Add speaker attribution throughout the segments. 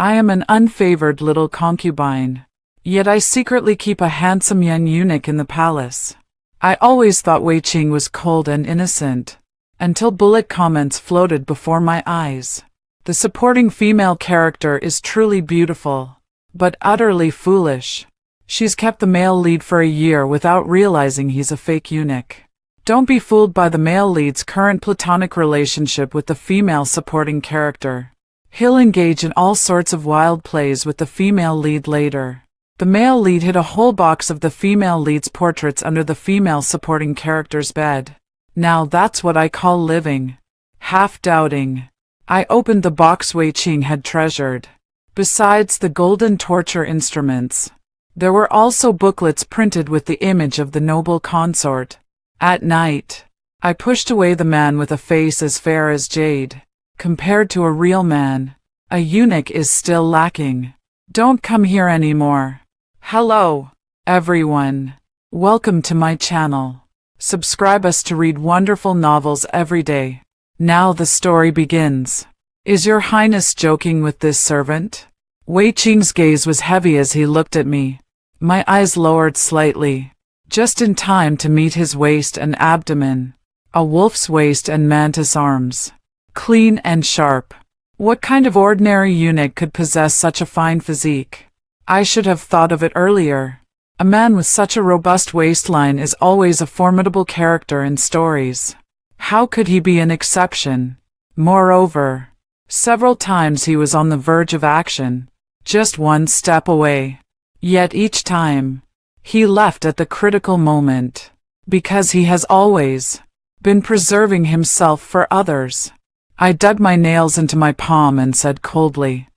Speaker 1: I am an unfavored little concubine. Yet I secretly keep a handsome young eunuch in the palace. I always thought Wei Qing was cold and innocent, until bullet comments floated before my eyes. The supporting female character is truly beautiful, but utterly foolish. She's kept the male lead for a year without realizing he's a fake eunuch. Don't be fooled by the male lead's current platonic relationship with the female supporting character. He'll engage in all sorts of wild plays with the female lead later. The male lead hid a whole box of the female lead's portraits under the female supporting character's bed. Now that's what I call living. Half doubting, I opened the box Wei Qing had treasured. Besides the golden torture instruments, there were also booklets printed with the image of the noble consort. At night, I pushed away the man with a face as fair as jade. Compared to a real man, a eunuch is still lacking. Don't come here anymore. Hello, everyone. Welcome to my channel. Subscribe us to read wonderful novels every day. Now the story begins. Is your highness joking with this servant? Wei Qing's gaze was heavy as he looked at me. My eyes lowered slightly, just in time to meet his waist and abdomen. A wolf's waist and mantis arms. Clean and sharp. What kind of ordinary eunuch could possess such a fine physique? I should have thought of it earlier. A man with such a robust waistline is always a formidable character in stories. How could he be an exception? Moreover, several times he was on the verge of action, just one step away. Yet each time, he left at the critical moment, because he has always been preserving himself for others. I dug my nails into my palm and said coldly,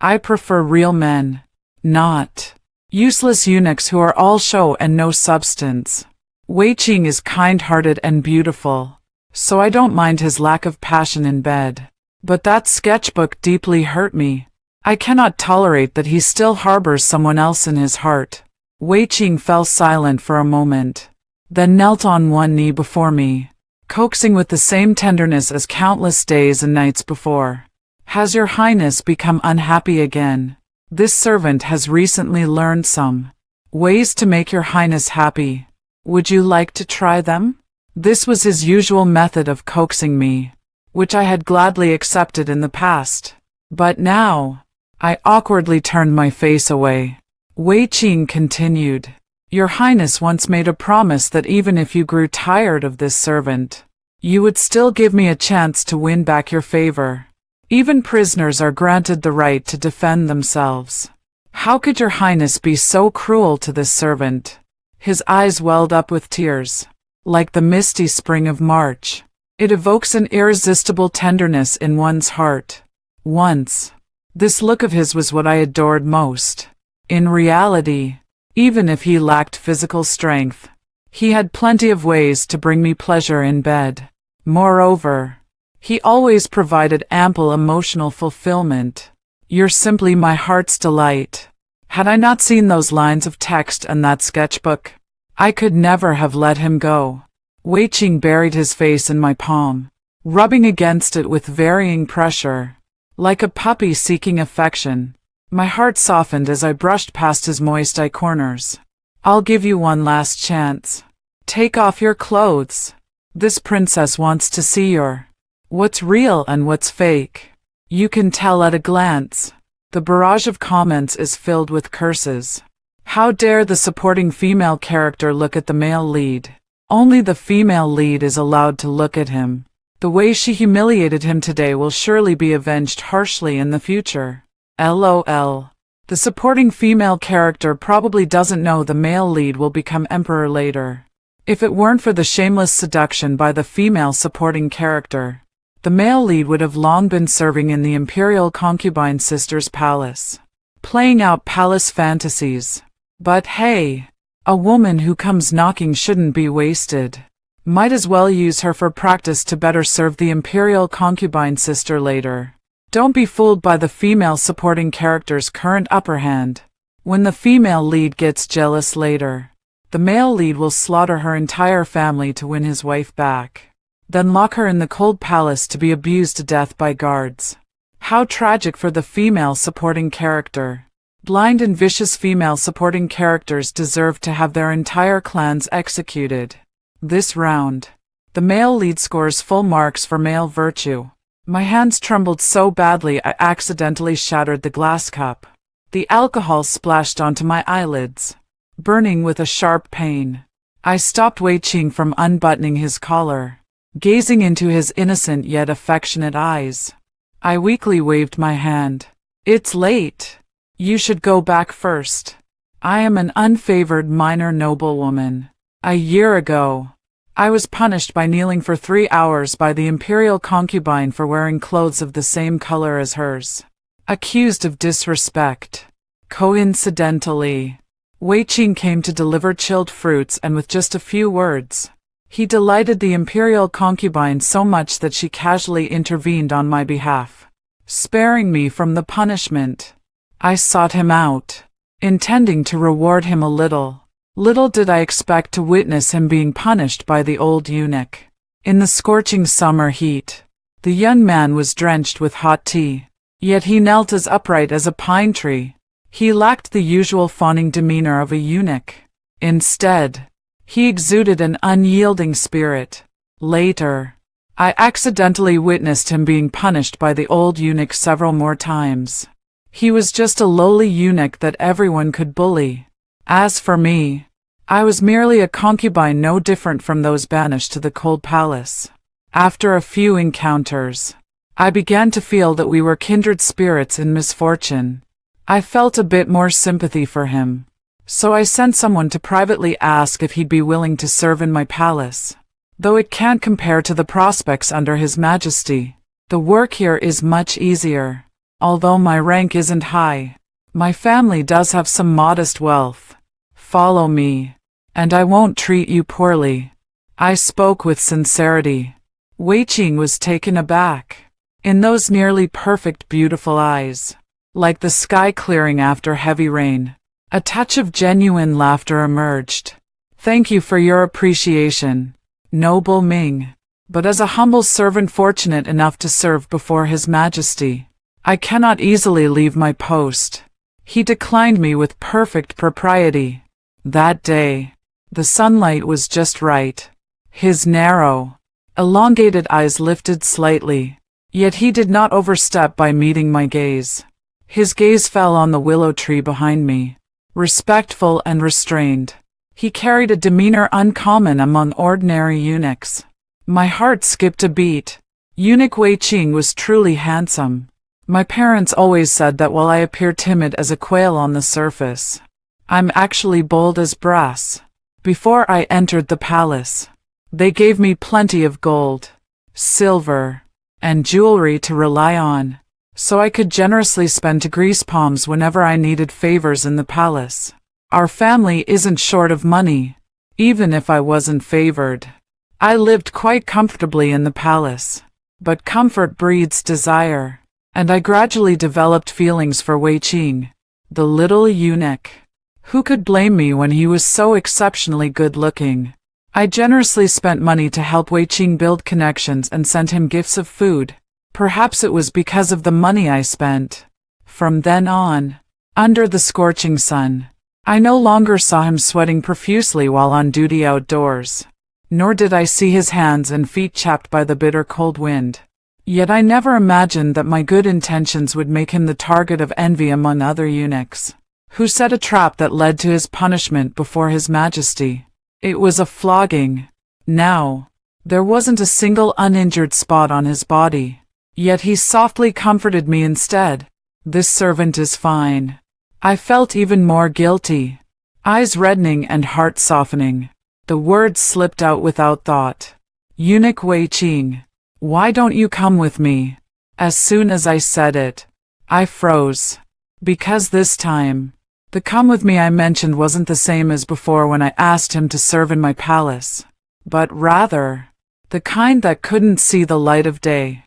Speaker 1: I prefer real men, not useless eunuchs who are all show and no substance. Wei Qing is kind-hearted and beautiful, so I don't mind his lack of passion in bed. But that sketchbook deeply hurt me. I cannot tolerate that he still harbors someone else in his heart. Wei Qing fell silent for a moment, then knelt on one knee before me, coaxing with the same tenderness as countless days and nights before. Has your highness become unhappy again? This servant has recently learned some ways to make your highness happy. Would you like to try them? This was his usual method of coaxing me, which I had gladly accepted in the past. But now, I awkwardly turned my face away. Wei Qing continued, Your highness once made a promise that even if you grew tired of this servant, you would still give me a chance to win back your favor. Even prisoners are granted the right to defend themselves. How could your highness be so cruel to this servant? His eyes welled up with tears, like the misty spring of March. It evokes an irresistible tenderness in one's heart. Once, this look of his was what I adored most. In reality, even if he lacked physical strength, he had plenty of ways to bring me pleasure in bed. Moreover, he always provided ample emotional fulfillment. You're simply my heart's delight. Had I not seen those lines of text and that sketchbook, I could never have let him go. Wei Qing buried his face in my palm, rubbing against it with varying pressure, like a puppy seeking affection. My heart softened as I brushed past his moist eye corners. I'll give you one last chance. Take off your clothes. This princess wants to see what's real and what's fake. You can tell at a glance. The barrage of comments is filled with curses. How dare the supporting female character look at the male lead? Only the female lead is allowed to look at him. The way she humiliated him today will surely be avenged harshly in the future. LOL. The supporting female character probably doesn't know the male lead will become emperor later. If it weren't for the shameless seduction by the female supporting character, the male lead would have long been serving in the imperial concubine sister's palace, playing out palace fantasies. But hey, a woman who comes knocking shouldn't be wasted. Might as well use her for practice to better serve the imperial concubine sister later. Don't be fooled by the female supporting character's current upper hand. When the female lead gets jealous later, the male lead will slaughter her entire family to win his wife back, then lock her in the cold palace to be abused to death by guards. How tragic for the female supporting character. Blind and vicious female supporting characters deserve to have their entire clans executed. This round, the male lead scores full marks for male virtue. My hands trembled so badly I accidentally shattered the glass cup. The alcohol splashed onto my eyelids, burning with a sharp pain. I stopped Wei Qing from unbuttoning his collar, gazing into his innocent yet affectionate eyes. I weakly waved my hand. It's late. You should go back first. I am an unfavored minor noblewoman. A year ago, I was punished by kneeling for 3 hours by the imperial concubine for wearing clothes of the same color as hers. Accused of disrespect. Coincidentally, Wei Qing came to deliver chilled fruits, and with just a few words, he delighted the imperial concubine so much that she casually intervened on my behalf, sparing me from the punishment. I sought him out, intending to reward him a little. Little did I expect to witness him being punished by the old eunuch. In the scorching summer heat, the young man was drenched with hot tea, yet he knelt as upright as a pine tree. He lacked the usual fawning demeanor of a eunuch. Instead, he exuded an unyielding spirit. Later, I accidentally witnessed him being punished by the old eunuch several more times. He was just a lowly eunuch that everyone could bully. As for me, I was merely a concubine, no different from those banished to the cold palace. After a few encounters, I began to feel that we were kindred spirits in misfortune. I felt a bit more sympathy for him, so I sent someone to privately ask if he'd be willing to serve in my palace. Though it can't compare to the prospects under His Majesty, the work here is much easier. Although my rank isn't high, my family does have some modest wealth. Follow me, and I won't treat you poorly. I spoke with sincerity. Wei Qing was taken aback. In those nearly perfect, beautiful eyes, like the sky clearing after heavy rain, a touch of genuine laughter emerged. Thank you for your appreciation, noble Ming. But as a humble servant fortunate enough to serve before His Majesty, I cannot easily leave my post. He declined me with perfect propriety. That day, the sunlight was just right. His narrow, elongated eyes lifted slightly, yet he did not overstep by meeting my gaze. His gaze fell on the willow tree behind me, respectful and restrained. He carried a demeanor uncommon among ordinary eunuchs. My heart skipped a beat. Eunuch Wei Qing was truly handsome. My parents always said that while I appear timid as a quail on the surface, I'm actually bold as brass. Before I entered the palace, they gave me plenty of gold, silver, and jewelry to rely on, so I could generously spend to grease palms whenever I needed favors in the palace. Our family isn't short of money, even if I wasn't favored. I lived quite comfortably in the palace, but comfort breeds desire, and I gradually developed feelings for Wei Qing, the little eunuch. Who could blame me when he was so exceptionally good-looking? I generously spent money to help Wei Qing build connections and sent him gifts of food. Perhaps it was because of the money I spent. From then on, under the scorching sun, I no longer saw him sweating profusely while on duty outdoors, nor did I see his hands and feet chapped by the bitter cold wind. Yet I never imagined that my good intentions would make him the target of envy among other eunuchs, who set a trap that led to his punishment before His Majesty. It was a flogging. Now, there wasn't a single uninjured spot on his body. Yet he softly comforted me instead. This servant is fine. I felt even more guilty. Eyes reddening and heart softening, the words slipped out without thought. Eunuch Wei Qing, why don't you come with me? As soon as I said it, I froze. Because this time, the come with me I mentioned wasn't the same as before when I asked him to serve in my palace, but rather, the kind that couldn't see the light of day.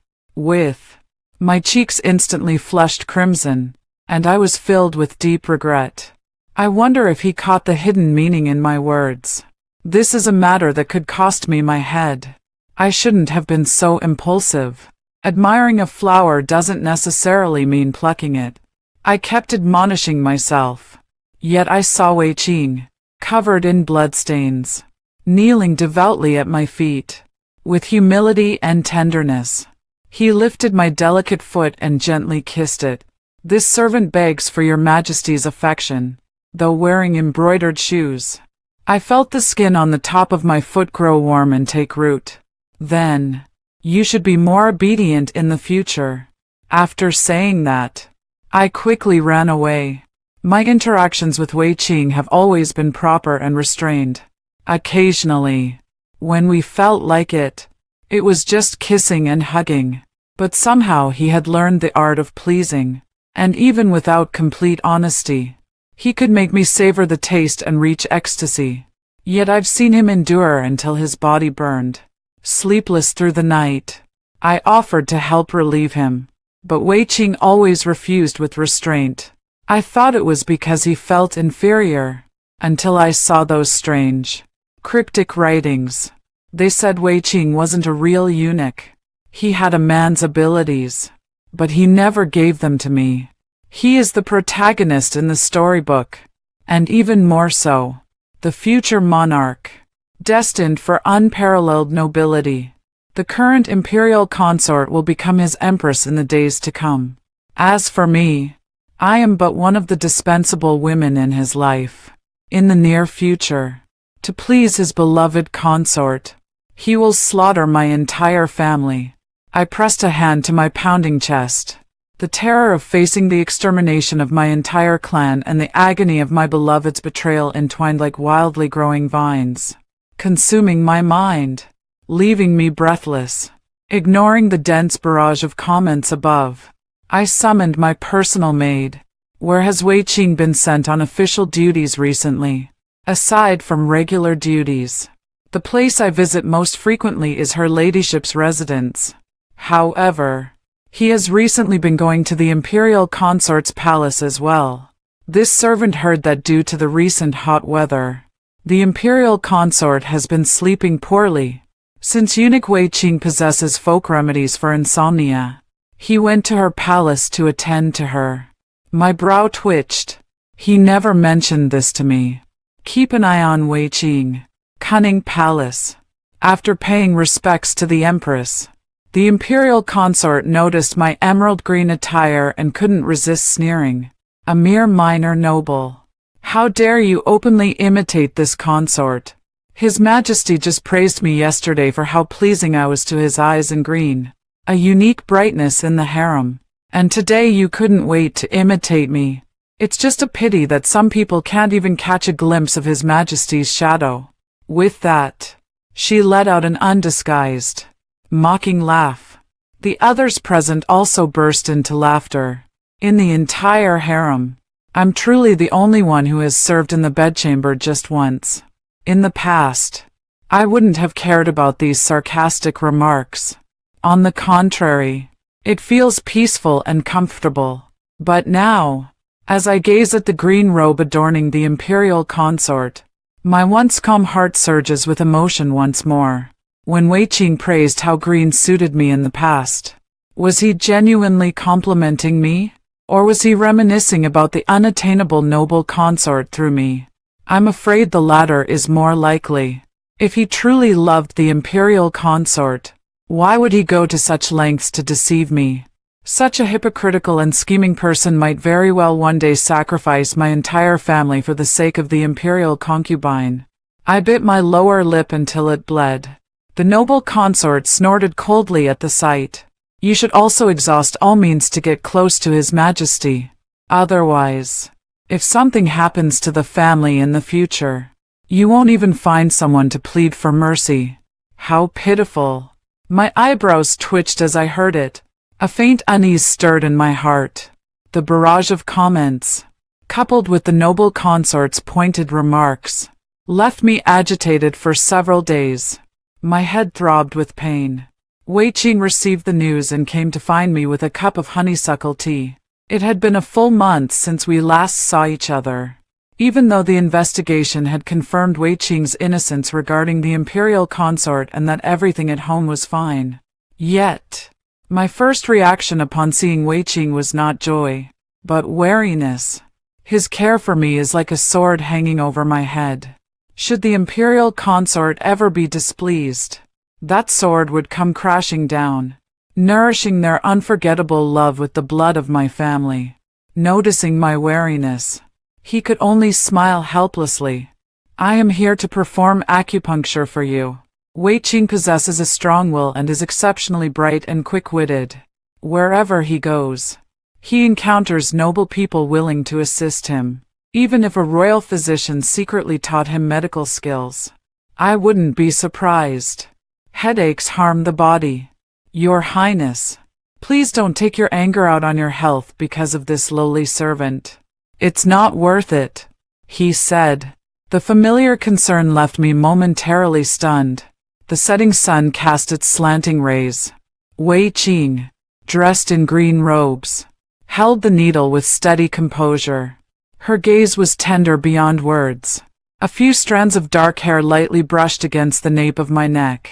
Speaker 1: My cheeks instantly flushed crimson, and I was filled with deep regret. I wonder if he caught the hidden meaning in my words. This is a matter that could cost me my head. I shouldn't have been so impulsive. Admiring a flower doesn't necessarily mean plucking it. I kept admonishing myself. Yet I saw Wei Qing, covered in bloodstains, kneeling devoutly at my feet. With humility and tenderness, he lifted my delicate foot and gently kissed it. This servant begs for your majesty's affection, though wearing embroidered shoes. I felt the skin on the top of my foot grow warm and take root. Then, you should be more obedient in the future. After saying that, I quickly ran away. My interactions with Wei Qing have always been proper and restrained. Occasionally, when we felt like it, it was just kissing and hugging. But somehow he had learned the art of pleasing, and even without complete honesty, he could make me savor the taste and reach ecstasy. Yet I've seen him endure until his body burned. Sleepless through the night, I offered to help relieve him, but Wei Qing always refused with restraint. I thought it was because he felt inferior, until I saw those strange, cryptic writings. They said Wei Qing wasn't a real eunuch. He had a man's abilities, but he never gave them to me. He is the protagonist in the storybook, and even more so, the future monarch, destined for unparalleled nobility. The current imperial consort will become his empress in the days to come. As for me, I am but one of the dispensable women in his life. In the near future, to please his beloved consort, he will slaughter my entire family. I pressed a hand to my pounding chest. The terror of facing the extermination of my entire clan and the agony of my beloved's betrayal entwined like wildly growing vines, consuming my mind, leaving me breathless. Ignoring the dense barrage of comments above, I summoned my personal maid. Where has Wei Qing been sent on official duties recently? Aside from regular duties, the place I visit most frequently is her ladyship's residence. However, he has recently been going to the imperial consort's palace as well. This servant heard that due to the recent hot weather, the imperial consort has been sleeping poorly. Since Eunuch Wei Qing possesses folk remedies for insomnia, he went to her palace to attend to her. My brow twitched. He never mentioned this to me. Keep an eye on Wei Qing. Cunning palace. After paying respects to the empress, the imperial consort noticed my emerald green attire and couldn't resist sneering. A mere minor noble. How dare you openly imitate this consort? His Majesty just praised me yesterday for how pleasing I was to his eyes in green, a unique brightness in the harem. And today you couldn't wait to imitate me. It's just a pity that some people can't even catch a glimpse of His Majesty's shadow. With that, she let out an undisguised, mocking laugh. The others present also burst into laughter. In the entire harem, I'm truly the only one who has served in the bedchamber just once. In the past, I wouldn't have cared about these sarcastic remarks. On the contrary, it feels peaceful and comfortable. But now, as I gaze at the green robe adorning the imperial consort, my once calm heart surges with emotion once more. When Wei Qing praised how green suited me in the past, was he genuinely complimenting me? Or was he reminiscing about the unattainable noble consort through me? I'm afraid the latter is more likely. If he truly loved the imperial consort, why would he go to such lengths to deceive me? Such a hypocritical and scheming person might very well one day sacrifice my entire family for the sake of the imperial concubine. I bit my lower lip until it bled. The noble consort snorted coldly at the sight. You should also exhaust all means to get close to His Majesty. Otherwise, if something happens to the family in the future, you won't even find someone to plead for mercy. How pitiful. My eyebrows twitched as I heard it. A faint unease stirred in my heart. The barrage of comments, coupled with the noble consort's pointed remarks, left me agitated for several days. My head throbbed with pain. Wei Qing received the news and came to find me with a cup of honeysuckle tea. It had been a full month since we last saw each other. Even though the investigation had confirmed Wei Qing's innocence regarding the imperial consort and that everything at home was fine. Yet, My first reaction upon seeing Wei Qing was not joy, but wariness. His care for me is like a sword hanging over my head. Should the imperial consort ever be displeased, that sword would come crashing down, nourishing their unforgettable love with the blood of my family. Noticing my wariness, he could only smile helplessly. I am here to perform acupuncture for you. Wei Qing possesses a strong will and is exceptionally bright and quick-witted. Wherever he goes, he encounters noble people willing to assist him, even if a royal physician secretly taught him medical skills. I wouldn't be surprised. Headaches harm the body. Your Highness, please don't take your anger out on your health because of this lowly servant. It's not worth it, he said. The familiar concern left me momentarily stunned. The setting sun cast its slanting rays. Wei Qing, dressed in green robes, held the needle with steady composure. Her gaze was tender beyond words. A few strands of dark hair lightly brushed against the nape of my neck,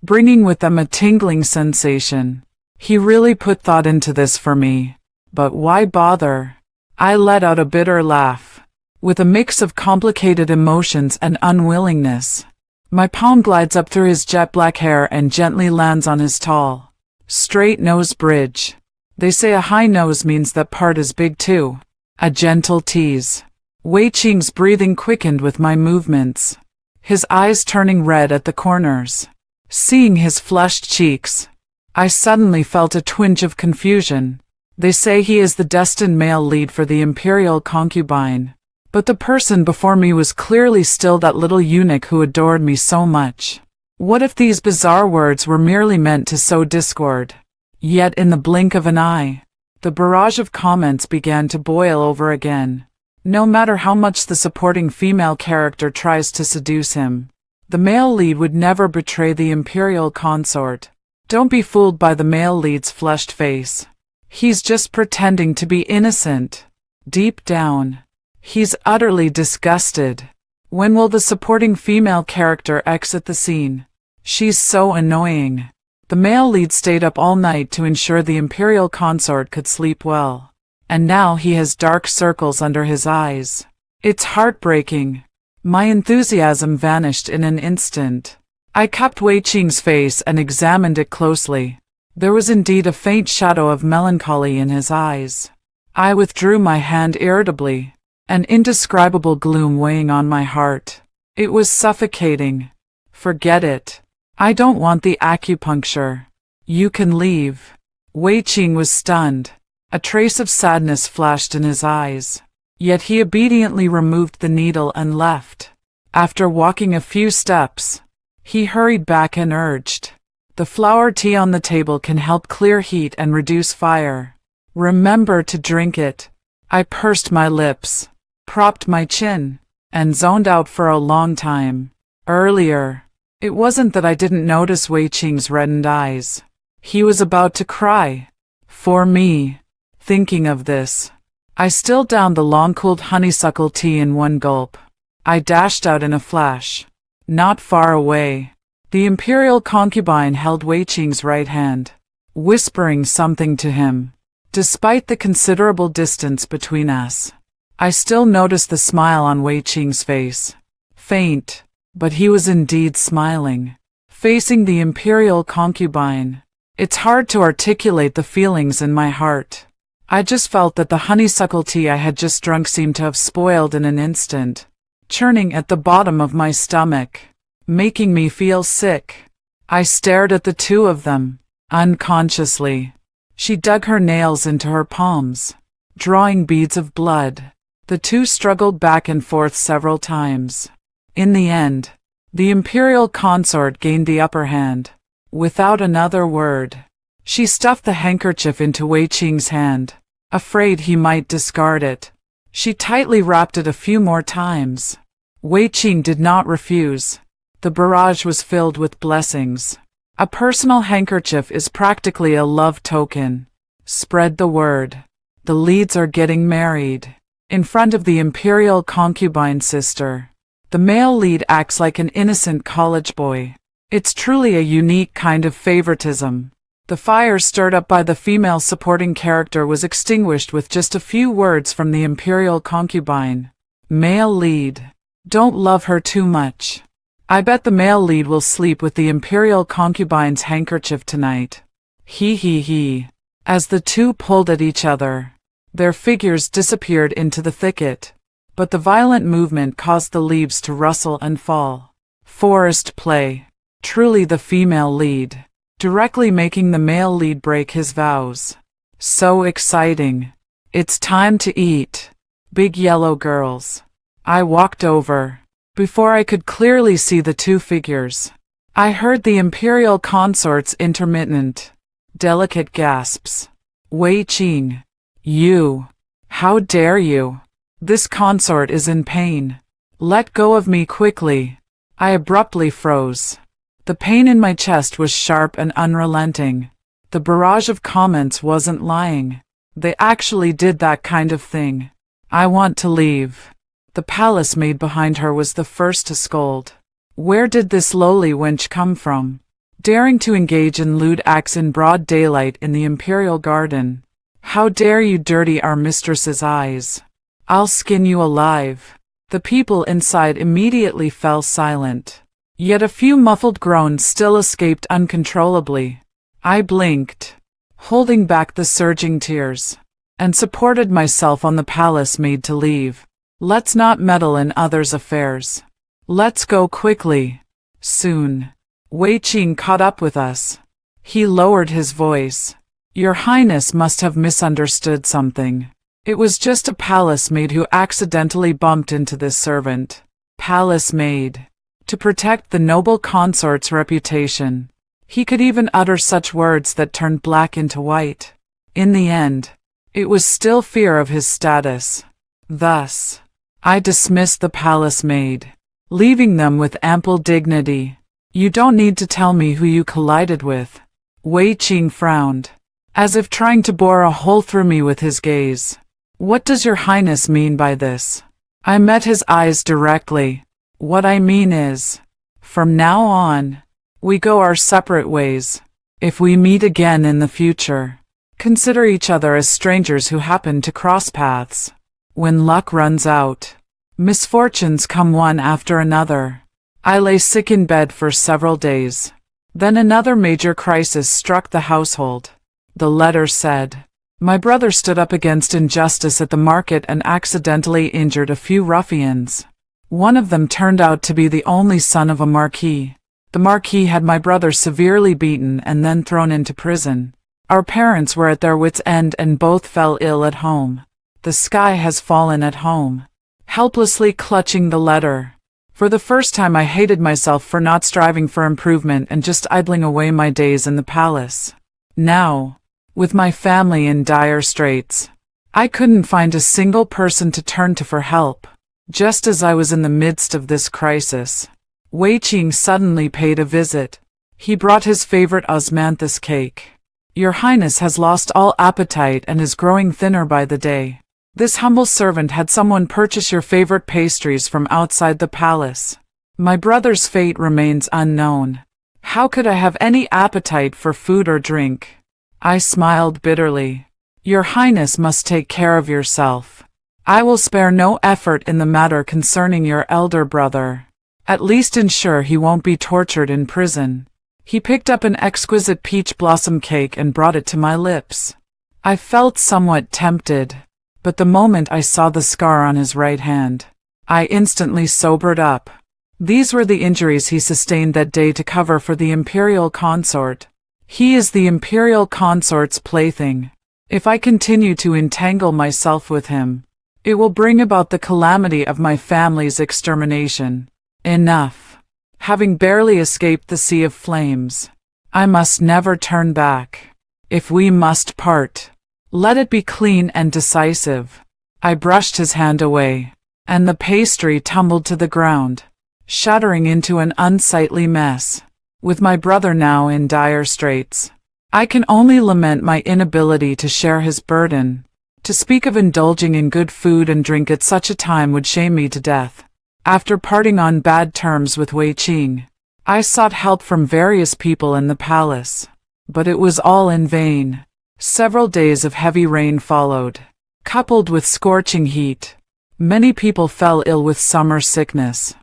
Speaker 1: bringing with them a tingling sensation. He really put thought into this for me. But why bother? I let out a bitter laugh, with a mix of complicated emotions and unwillingness. My palm glides up through his jet black hair and gently lands on his tall, straight nose bridge. They say a high nose means that part is big too. A gentle tease. Wei Qing's breathing quickened with my movements, his eyes turning red at the corners. Seeing his flushed cheeks, I suddenly felt a twinge of confusion. They say he is the destined male lead for the imperial concubine. But the person before me was clearly still that little eunuch who adored me so much. What if these bizarre words were merely meant to sow discord? Yet in the blink of an eye, the barrage of comments began to boil over again. No matter how much the supporting female character tries to seduce him, the male lead would never betray the imperial consort. Don't be fooled by the male lead's flushed face. He's just pretending to be innocent. Deep down, he's utterly disgusted. When will the supporting female character exit the scene? She's so annoying. The male lead stayed up all night to ensure the imperial consort could sleep well. And now he has dark circles under his eyes. It's heartbreaking. My enthusiasm vanished in an instant. I cupped Wei Qing's face and examined it closely. There was indeed a faint shadow of melancholy in his eyes. I withdrew my hand irritably, an indescribable gloom weighing on my heart. It was suffocating. Forget it. I don't want the acupuncture. You can leave. Wei Qing was stunned. A trace of sadness flashed in his eyes. Yet he obediently removed the needle and left. After walking a few steps, he hurried back and urged, "The flower tea on the table can help clear heat and reduce fire. Remember to drink it." I pursed my lips, propped my chin, and zoned out for a long time. Earlier, it wasn't that I didn't notice Wei Qing's reddened eyes. He was about to cry. For me. Thinking of this, I still downed the long-cooled honeysuckle tea in one gulp. I dashed out in a flash. Not far away, the imperial concubine held Wei Qing's right hand, whispering something to him. Despite the considerable distance between us, I still noticed the smile on Wei Qing's face. Faint, but he was indeed smiling. Facing the imperial concubine, it's hard to articulate the feelings in my heart. I just felt that the honeysuckle tea I had just drunk seemed to have spoiled in an instant, churning at the bottom of my stomach, making me feel sick. I stared at the two of them, unconsciously. She dug her nails into her palms, drawing beads of blood. The two struggled back and forth several times. In the end, the imperial consort gained the upper hand. Without another word, she stuffed the handkerchief into Wei Qing's hand, afraid he might discard it. She tightly wrapped it a few more times. Wei Qing did not refuse. The barrage was filled with blessings. A personal handkerchief is practically a love token. Spread the word. The leads are getting married. In front of the imperial concubine sister, the male lead acts like an innocent college boy. It's truly a unique kind of favoritism. The fire stirred up by the female supporting character was extinguished with just a few words from the Imperial Concubine. Male lead. Don't love her too much. I bet the male lead will sleep with the Imperial Concubine's handkerchief tonight. He he he. As the two pulled at each other, their figures disappeared into the thicket, but the violent movement caused the leaves to rustle and fall. Forced play. Truly the female lead, directly making the male lead break his vows. So exciting. It's time to eat. Big yellow girls. I walked over. Before I could clearly see the two figures, I heard the Imperial Consort's intermittent, delicate gasps. Wei Qing. You. How dare you? This consort is in pain. Let go of me quickly. I abruptly froze. The pain in my chest was sharp and unrelenting. The barrage of comments wasn't lying. They actually did that kind of thing. I want to leave. The palace maid behind her was the first to scold. Where did this lowly wench come from? Daring to engage in lewd acts in broad daylight in the imperial garden. How dare you dirty our mistress's eyes? I'll skin you alive. The people inside immediately fell silent. Yet a few muffled groans still escaped uncontrollably. I blinked, holding back the surging tears, and supported myself on the palace maid to leave. Let's not meddle in others' affairs. Let's go quickly. Soon. Wei Qing caught up with us. He lowered his voice. Your Highness must have misunderstood something. It was just a palace maid who accidentally bumped into this servant. Palace maid. To protect the noble consort's reputation. He could even utter such words that turned black into white. In the end, it was still fear of his status. Thus, I dismissed the palace maid, leaving them with ample dignity. You don't need to tell me who you collided with. Wei Qing frowned, as if trying to bore a hole through me with his gaze. What does your Highness mean by this? I met his eyes directly. What I mean is, from now on, we go our separate ways. If we meet again in the future, consider each other as strangers who happen to cross paths. When luck runs out, misfortunes come one after another. I lay sick in bed for several days. Then another major crisis struck the household. The letter said, my brother stood up against injustice at the market and accidentally injured a few ruffians. One of them turned out to be the only son of a marquis. The marquis had my brother severely beaten and then thrown into prison. Our parents were at their wits' end and both fell ill at home. The sky has fallen at home. Helplessly clutching the letter. For the first time I hated myself for not striving for improvement and just idling away my days in the palace. Now, with my family in dire straits, I couldn't find a single person to turn to for help. Just as I was in the midst of this crisis, Wei Qing suddenly paid a visit. He brought his favorite osmanthus cake. Your Highness has lost all appetite and is growing thinner by the day. This humble servant had someone purchase your favorite pastries from outside the palace. My brother's fate remains unknown. How could I have any appetite for food or drink? I smiled bitterly. Your Highness must take care of yourself. I will spare no effort in the matter concerning your elder brother. At least ensure he won't be tortured in prison. He picked up an exquisite peach blossom cake and brought it to my lips. I felt somewhat tempted. But the moment I saw the scar on his right hand, I instantly sobered up. These were the injuries he sustained that day to cover for the imperial consort. He is the imperial consort's plaything. If I continue to entangle myself with him, it will bring about the calamity of my family's extermination. Enough. Having barely escaped the sea of flames, I must never turn back. If we must part, let it be clean and decisive. I brushed his hand away, and the pastry tumbled to the ground, shattering into an unsightly mess. With my brother now in dire straits, I can only lament my inability to share his burden. To speak of indulging in good food and drink at such a time would shame me to death. After parting on bad terms with Wei Qing, I sought help from various people in the palace. But it was all in vain. Several days of heavy rain followed, coupled with scorching heat. Many people fell ill with summer sickness.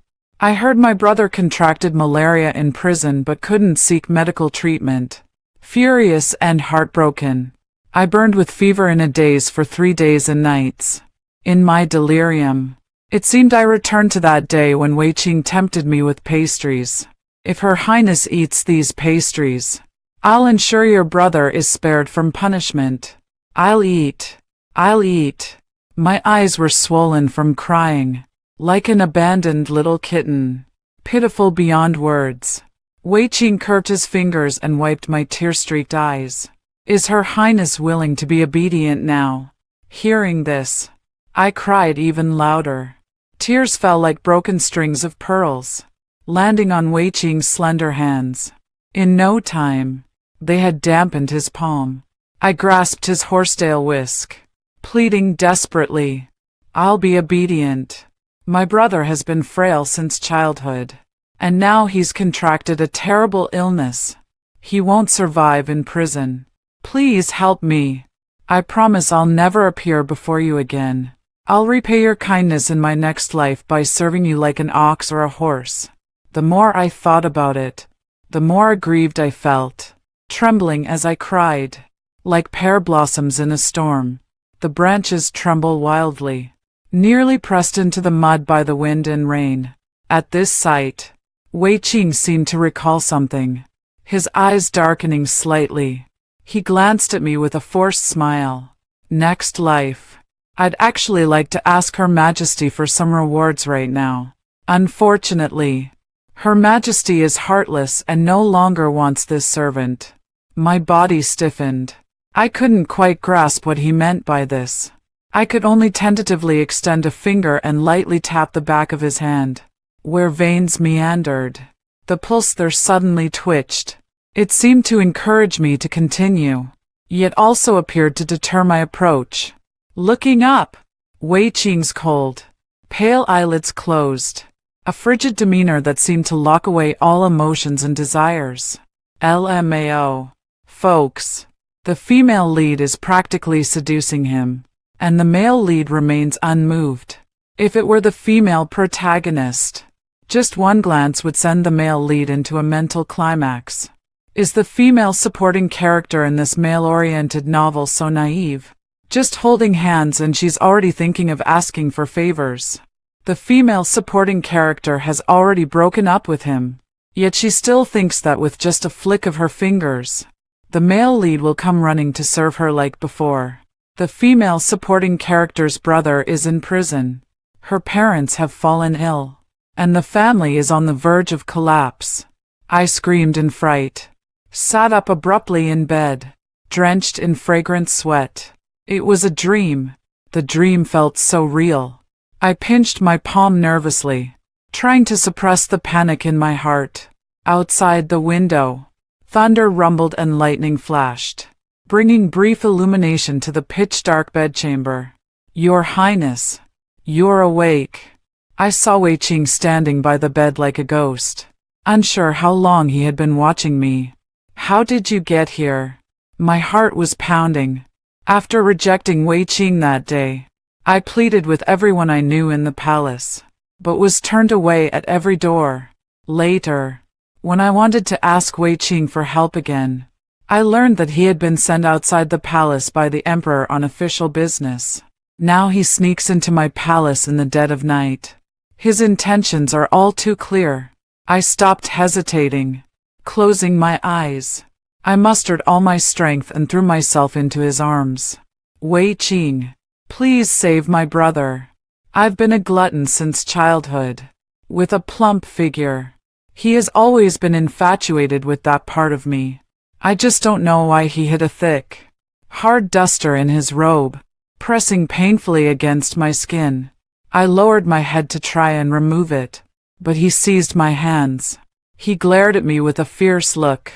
Speaker 1: I heard my brother contracted malaria in prison but couldn't seek medical treatment. Furious and heartbroken, I burned with fever in a daze for 3 days and nights. In my delirium, it seemed I returned to that day when Wei Qing tempted me with pastries. If Her Highness eats these pastries, I'll ensure your brother is spared from punishment. I'll eat. I'll eat. My eyes were swollen from crying, like an abandoned little kitten, pitiful beyond words. Wei Qing curved his fingers and wiped my tear-streaked eyes. Is Her Highness willing to be obedient now? Hearing this, I cried even louder. Tears fell like broken strings of pearls, landing on Wei Qing's slender hands. In no time, they had dampened his palm. I grasped his horsetail whisk, pleading desperately, I'll be obedient. My brother has been frail since childhood, and now he's contracted a terrible illness. He won't survive in prison. Please help me. I promise I'll never appear before you again. I'll repay your kindness in my next life by serving you like an ox or a horse. The more I thought about it, the more aggrieved I felt, trembling as I cried. Like pear blossoms in a storm, the branches tremble wildly, nearly pressed into the mud by the wind and rain. At this sight, Wei Qing seemed to recall something, his eyes darkening slightly. He glanced at me with a forced smile. Next life, I'd actually like to ask Her Majesty for some rewards right now. Unfortunately, Her Majesty is heartless and no longer wants this servant. My body stiffened. I couldn't quite grasp what he meant by this. I could only tentatively extend a finger and lightly tap the back of his hand, where veins meandered. The pulse there suddenly twitched. It seemed to encourage me to continue, yet also appeared to deter my approach. Looking up, Wei Qing's cold, pale eyelids closed, a frigid demeanor that seemed to lock away all emotions and desires. LMAO. Folks, the female lead is practically seducing him, and the male lead remains unmoved. If it were the female protagonist, just one glance would send the male lead into a mental climax. Is the female supporting character in this male-oriented novel so naive? Just holding hands and she's already thinking of asking for favors. The female supporting character has already broken up with him, yet she still thinks that with just a flick of her fingers, the male lead will come running to serve her like before. The female supporting character's brother is in prison. Her parents have fallen ill, and the family is on the verge of collapse. I screamed in fright, sat up abruptly in bed, drenched in fragrant sweat. It was a dream. The dream felt so real. I pinched my palm nervously, trying to suppress the panic in my heart. Outside the window, thunder rumbled and lightning flashed, bringing brief illumination to the pitch-dark bedchamber. Your Highness, you're awake. I saw Wei Qing standing by the bed like a ghost, unsure how long he had been watching me. How did you get here? My heart was pounding. After rejecting Wei Qing that day, I pleaded with everyone I knew in the palace, but was turned away at every door. Later, when I wanted to ask Wei Qing for help again, I learned that he had been sent outside the palace by the emperor on official business. Now he sneaks into my palace in the dead of night. His intentions are all too clear. I stopped hesitating, closing my eyes. I mustered all my strength and threw myself into his arms. Wei Qing, please save my brother. I've been a glutton since childhood. With a plump figure, he has always been infatuated with that part of me. I just don't know why he hid a thick, hard duster in his robe, pressing painfully against my skin. I lowered my head to try and remove it, but he seized my hands. He glared at me with a fierce look.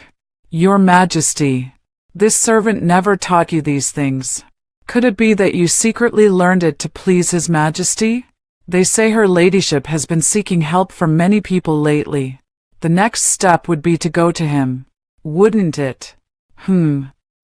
Speaker 1: Your Majesty, this servant never taught you these things. Could it be that you secretly learned it to please His Majesty? They say Her Ladyship has been seeking help from many people lately. The next step would be to go to him, wouldn't it?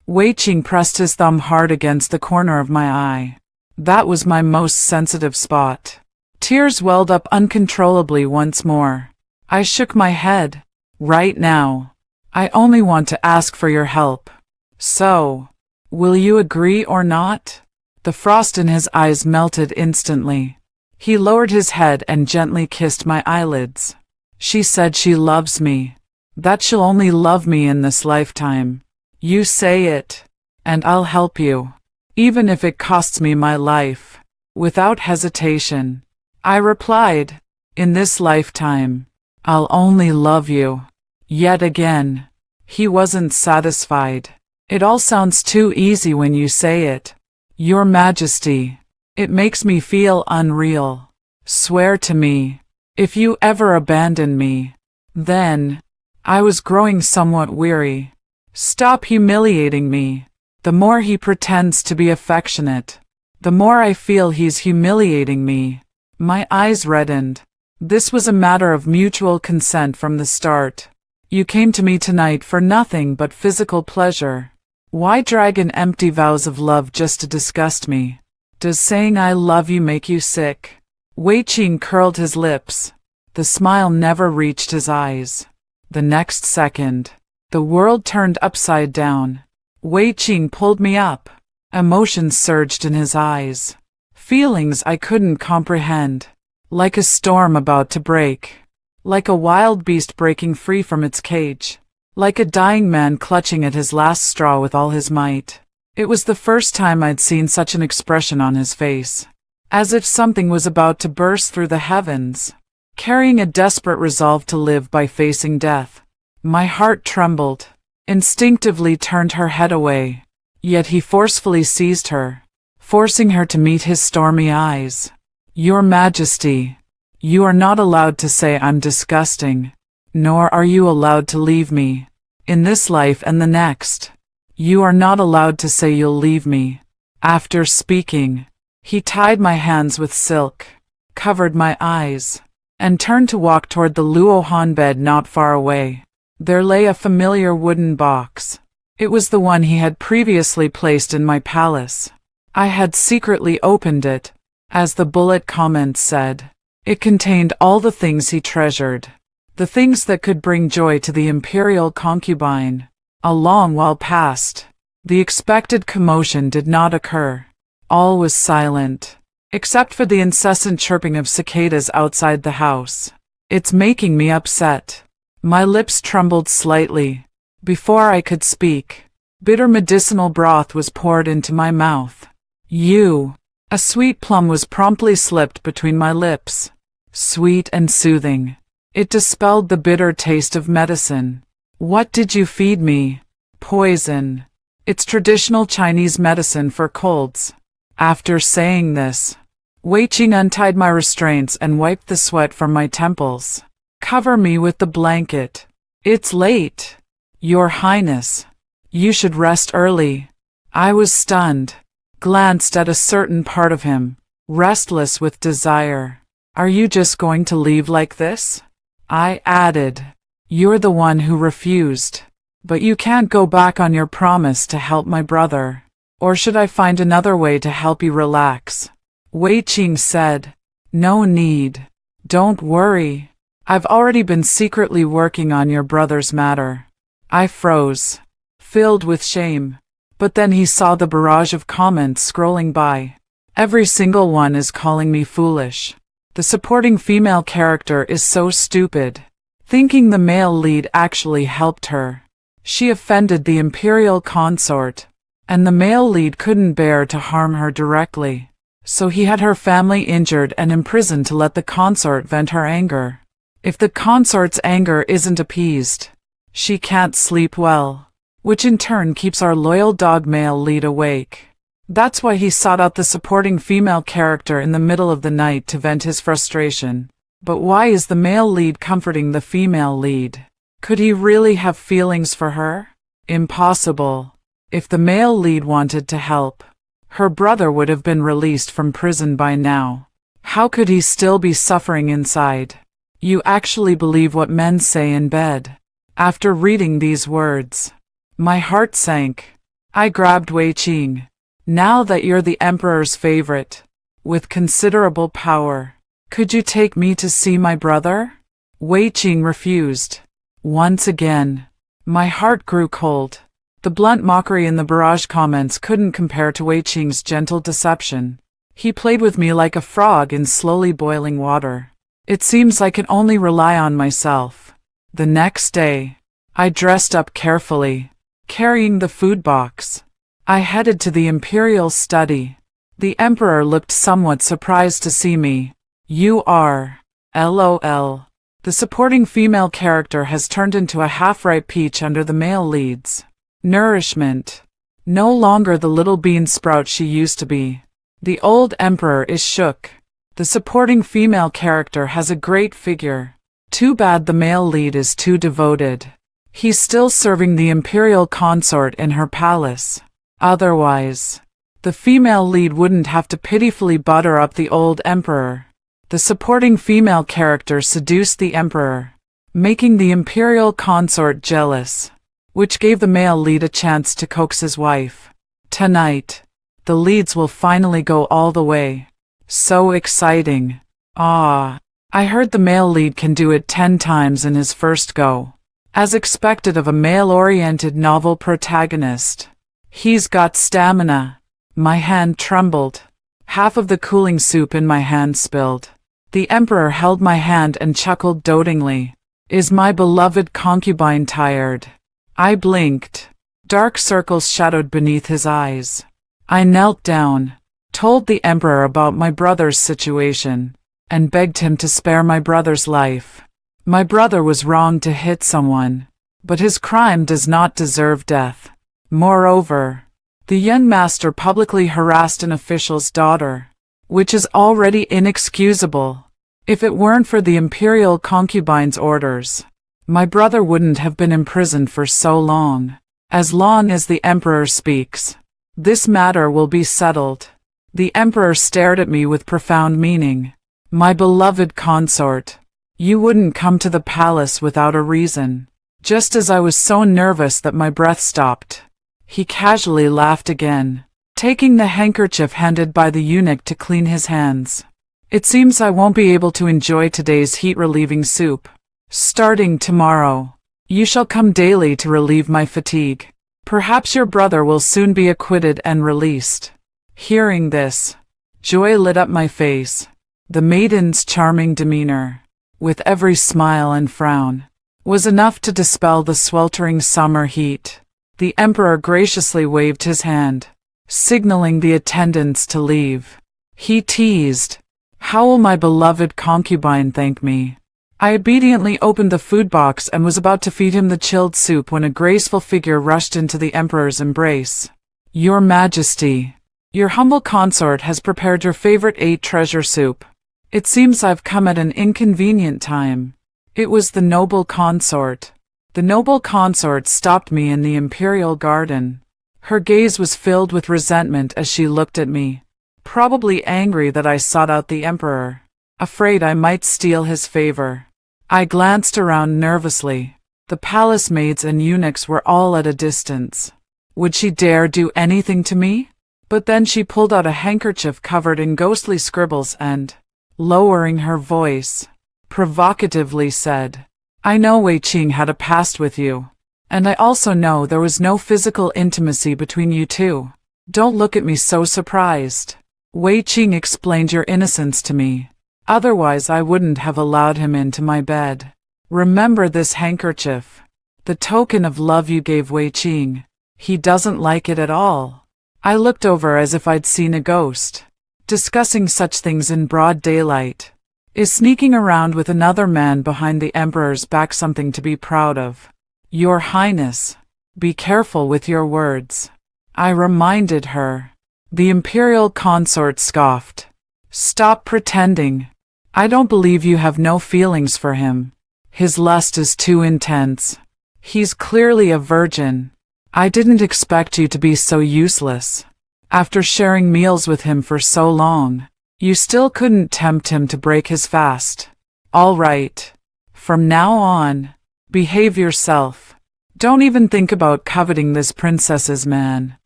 Speaker 1: Wei Qing pressed his thumb hard against the corner of my eye. That was my most sensitive spot. Tears welled up uncontrollably once more. I shook my head. Right now, I only want to ask for your help. So, will you agree or not? The frost in his eyes melted instantly. He lowered his head and gently kissed my eyelids. She said she loves me. That she'll only love me in this lifetime. You say it, and I'll help you, even if it costs me my life. Without hesitation, I replied, in this lifetime, I'll only love you. Yet again, he wasn't satisfied. It all sounds too easy when you say it. Your Majesty, it makes me feel unreal. Swear to me, if you ever abandon me, then, I was growing somewhat weary. Stop humiliating me. The more he pretends to be affectionate, the more I feel he's humiliating me. My eyes reddened. This was a matter of mutual consent from the start. You came to me tonight for nothing but physical pleasure. Why drag in empty vows of love just to disgust me? Does saying I love you make you sick? Wei Qing curled his lips. The smile never reached his eyes. The next second, the world turned upside down. Wei Qing pulled me up. Emotions surged in his eyes. Feelings I couldn't comprehend. Like a storm about to break. Like a wild beast breaking free from its cage. Like a dying man clutching at his last straw with all his might. It was the first time I'd seen such an expression on his face. As if something was about to burst through the heavens. Carrying a desperate resolve to live by facing death. My heart trembled. Instinctively turned her head away. Yet he forcefully seized her. Forcing her to meet his stormy eyes. Your Majesty, you are not allowed to say I'm disgusting. Nor are you allowed to leave me. In this life and the next. You are not allowed to say you'll leave me. After speaking, he tied my hands with silk, covered my eyes, and turned to walk toward the Luohan bed not far away. There lay a familiar wooden box. It was the one he had previously placed in my palace. I had secretly opened it. As the bullet comment said, it contained all the things he treasured. The things that could bring joy to the imperial concubine. A long while passed. The expected commotion did not occur. All was silent, except for the incessant chirping of cicadas outside the house. It's making me upset. My lips trembled slightly. Before I could speak, bitter medicinal broth was poured into my mouth. A sweet plum was promptly slipped between my lips. Sweet and soothing. It dispelled the bitter taste of medicine. What did you feed me? Poison. It's traditional Chinese medicine for colds. After saying this, Wei Qing untied my restraints and wiped the sweat from my temples. Cover me with the blanket. It's late. Your Highness. You should rest early. I was stunned. Glanced at a certain part of him, restless with desire. Are you just going to leave like this? I added. You're the one who refused. But you can't go back on your promise to help my brother. Or should I find another way to help you relax? Wei Qing said. No need. Don't worry. I've already been secretly working on your brother's matter. I froze, filled with shame. But then he saw the barrage of comments scrolling by. Every single one is calling me foolish. The supporting female character is so stupid. Thinking the male lead actually helped her. She offended the imperial consort. And the male lead couldn't bear to harm her directly. So he had her family injured and imprisoned to let the consort vent her anger. If the consort's anger isn't appeased, she can't sleep well. Which in turn keeps our loyal dog male lead awake. That's why he sought out the supporting female character in the middle of the night to vent his frustration. But why is the male lead comforting the female lead? Could he really have feelings for her? Impossible. If the male lead wanted to help, her brother would have been released from prison by now. How could he still be suffering inside? You actually believe what men say in bed. After reading these words, My heart sank. I grabbed Wei Qing. Now that you're the emperor's favorite, with considerable power, could you take me to see my brother? Wei Qing refused. Once again, my heart grew cold. The blunt mockery in the barrage comments couldn't compare to Wei Qing's gentle deception. He played with me like a frog in slowly boiling water. It seems I can only rely on myself. The next day, I dressed up carefully, carrying the food box. I headed to the imperial study. The emperor looked somewhat surprised to see me. You are. LOL. The supporting female character has turned into a half-ripe peach under the male leads. Nourishment. No longer the little bean sprout she used to be. The old emperor is shook. The supporting female character has a great figure. Too bad the male lead is too devoted. He's still serving the imperial consort in her palace. Otherwise, the female lead wouldn't have to pitifully butter up the old emperor. The supporting female character seduced the emperor, making the imperial consort jealous, which gave the male lead a chance to coax his wife. Tonight, the leads will finally go all the way. So exciting. I heard the male lead can do it 10 times in his first go. As expected of a male-oriented novel protagonist. He's got stamina. My hand trembled. Half of the cooling soup in my hand spilled. The emperor held my hand and chuckled dotingly. Is my beloved concubine tired? I blinked. Dark circles shadowed beneath his eyes. I knelt down, told the emperor about my brother's situation, and begged him to spare my brother's life. My brother was wrong to hit someone, but his crime does not deserve death. Moreover, the young master publicly harassed an official's daughter, which is already inexcusable. If it weren't for the imperial concubine's orders, my brother wouldn't have been imprisoned for so long. As long as the emperor speaks, this matter will be settled. The emperor stared at me with profound meaning. My beloved consort, you wouldn't come to the palace without a reason. Just as I was so nervous that my breath stopped, he casually laughed again, taking the handkerchief handed by the eunuch to clean his hands. It seems I won't be able to enjoy today's heat-relieving soup. Starting tomorrow, you shall come daily to relieve my fatigue. Perhaps your brother will soon be acquitted and released. Hearing this, joy lit up my face. The maiden's charming demeanor, with every smile and frown, was enough to dispel the sweltering summer heat. The emperor graciously waved his hand, signaling the attendants to leave. He teased, "How will my beloved concubine thank me?" I obediently opened the food box and was about to feed him the chilled soup when a graceful figure rushed into the emperor's embrace. "Your Majesty, your humble consort has prepared your favorite 8 treasure soup. It seems I've come at an inconvenient time." It was the noble consort. The noble consort stopped me in the imperial garden. Her gaze was filled with resentment as she looked at me, probably angry that I sought out the emperor, afraid I might steal his favor. I glanced around nervously. The palace maids and eunuchs were all at a distance. Would she dare do anything to me? But then she pulled out a handkerchief covered in ghostly scribbles and, lowering her voice, provocatively said, "I know Wei Qing had a past with you, and I also know there was no physical intimacy between you two. Don't look at me so surprised. Wei Qing explained your innocence to me. Otherwise I wouldn't have allowed him into my bed. Remember this handkerchief, the token of love you gave Wei Qing. He doesn't like it at all." I looked over as if I'd seen a ghost. Discussing such things in broad daylight. Is sneaking around with another man behind the emperor's back something to be proud of? Your Highness, be careful with your words, I reminded her. The imperial consort scoffed. Stop pretending. I don't believe you have no feelings for him. His lust is too intense. He's clearly a virgin. I didn't expect you to be so useless. After sharing meals with him for so long, you still couldn't tempt him to break his fast. All right. From now on, behave yourself. Don't even think about coveting this princess's man.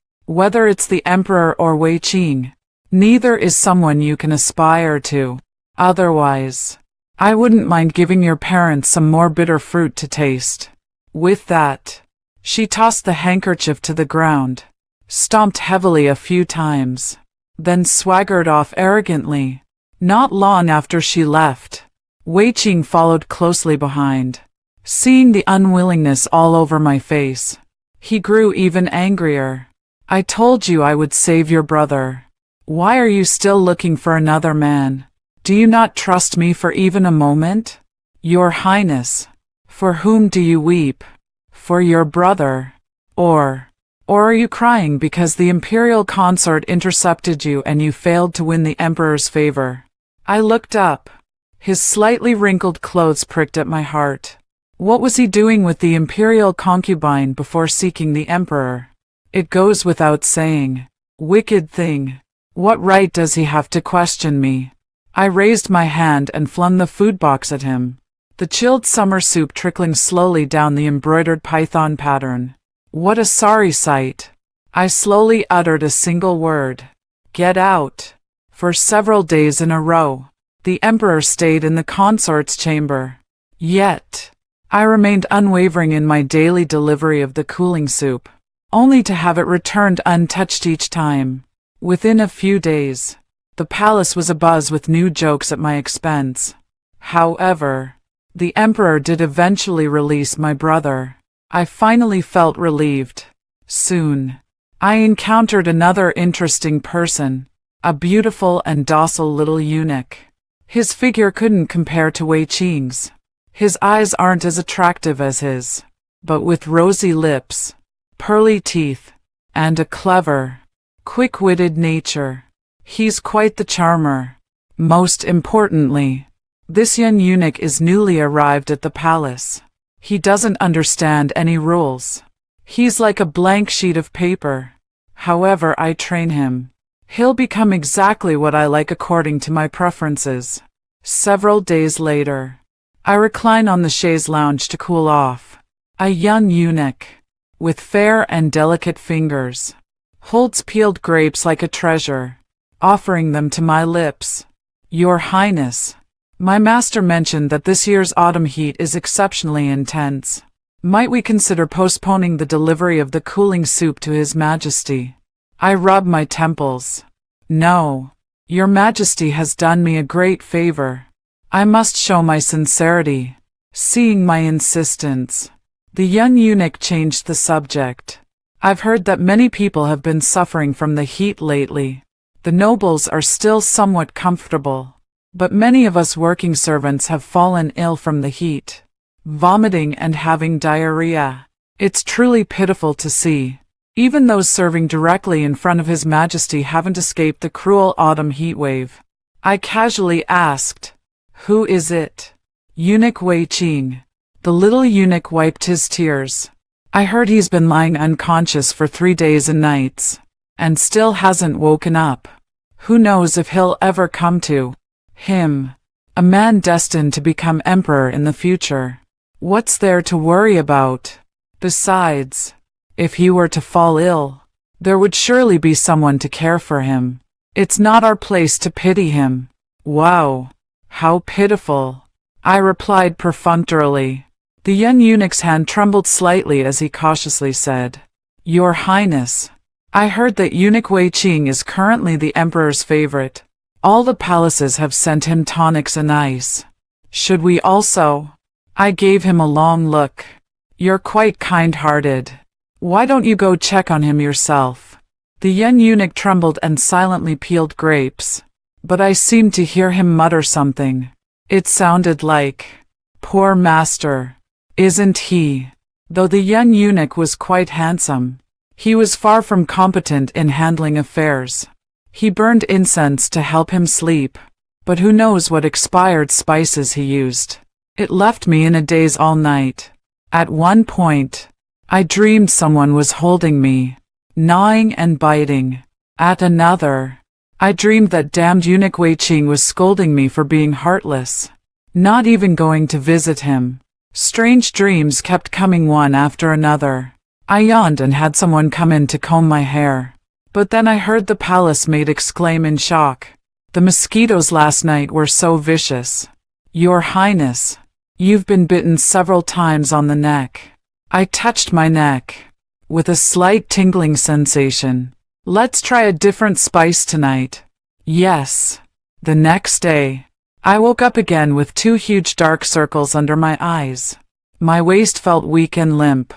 Speaker 1: Whether it's the emperor or Wei Qing, neither is someone you can aspire to. Otherwise, I wouldn't mind giving your parents some more bitter fruit to taste. With that, she tossed the handkerchief to the ground, stomped heavily a few times, then swaggered off arrogantly. Not long after she left, Wei Qing followed closely behind. Seeing the unwillingness all over my face, he grew even angrier. I told you I would save your brother. Why are you still looking for another man? Do you not trust me for even a moment? Your Highness, for whom do you weep? For your brother? Or are you crying because the imperial consort intercepted you and you failed to win the emperor's favor? I looked up. His slightly wrinkled clothes pricked at my heart. What was he doing with the imperial concubine before seeking the emperor? It goes without saying. Wicked thing. What right does he have to question me? I raised my hand and flung the food box at him. The chilled summer soup trickling slowly down the embroidered python pattern. What a sorry sight. I slowly uttered a single word. Get out. For several days in a row, the emperor stayed in the consort's chamber. Yet, I remained unwavering in my daily delivery of the cooling soup, only to have it returned untouched each time. Within a few days, the palace was abuzz with new jokes at my expense. However, the emperor did eventually release my brother. I finally felt relieved. Soon, I encountered another interesting person, a beautiful and docile little eunuch. His figure couldn't compare to Wei Qing's. His eyes aren't as attractive as his, but with rosy lips, pearly teeth, and a clever, quick-witted nature, he's quite the charmer. Most importantly, this young eunuch is newly arrived at the palace. He doesn't understand any rules. He's like a blank sheet of paper. However I train him, he'll become exactly what I like according to my preferences. Several days later, I recline on the chaise lounge to cool off. A young eunuch, with fair and delicate fingers, holds peeled grapes like a treasure, offering them to my lips. Your Highness, my master mentioned that this year's autumn heat is exceptionally intense. Might we consider postponing the delivery of the cooling soup to His Majesty? I rub my temples. No, Your Majesty has done me a great favor. I must show my sincerity. Seeing my insistence, the young eunuch changed the subject. I've heard that many people have been suffering from the heat lately. The nobles are still somewhat comfortable, but many of us working servants have fallen ill from the heat, vomiting and having diarrhea. It's truly pitiful to see. Even those serving directly in front of His Majesty haven't escaped the cruel autumn heat wave. I casually asked, "Who is it?" Eunuch Wei Qing. The little eunuch wiped his tears. I heard he's been lying unconscious for 3 days and nights, and still hasn't woken up. Who knows if he'll ever come to. Him. A man destined to become emperor in the future. What's there to worry about? Besides, if he were to fall ill, there would surely be someone to care for him. It's not our place to pity him. Wow, how pitiful, I replied perfunctorily. The young eunuch's hand trembled slightly as he cautiously said, "Your Highness, I heard that Eunuch Wei Qing is currently the emperor's favorite. All the palaces have sent him tonics and ice. Should we also?" I gave him a long look. "You're quite kind-hearted. Why don't you go check on him yourself?" The young eunuch trembled and silently peeled grapes, but I seemed to hear him mutter something. It sounded like, "Poor master, isn't he?" Though the young eunuch was quite handsome, he was far from competent in handling affairs. He burned incense to help him sleep, but who knows what expired spices he used. It left me in a daze all night. At one point, I dreamed someone was holding me, gnawing and biting. At another, I dreamed that damned eunuch Wei Qing was scolding me for being heartless, not even going to visit him. Strange dreams kept coming one after another. I yawned and had someone come in to comb my hair. But then I heard the palace maid exclaim in shock. The mosquitoes last night were so vicious. Your Highness, you've been bitten several times on the neck. I touched my neck with a slight tingling sensation. Let's try a different spice tonight. Yes. The next day, I woke up again with 2 huge dark circles under my eyes. My waist felt weak and limp.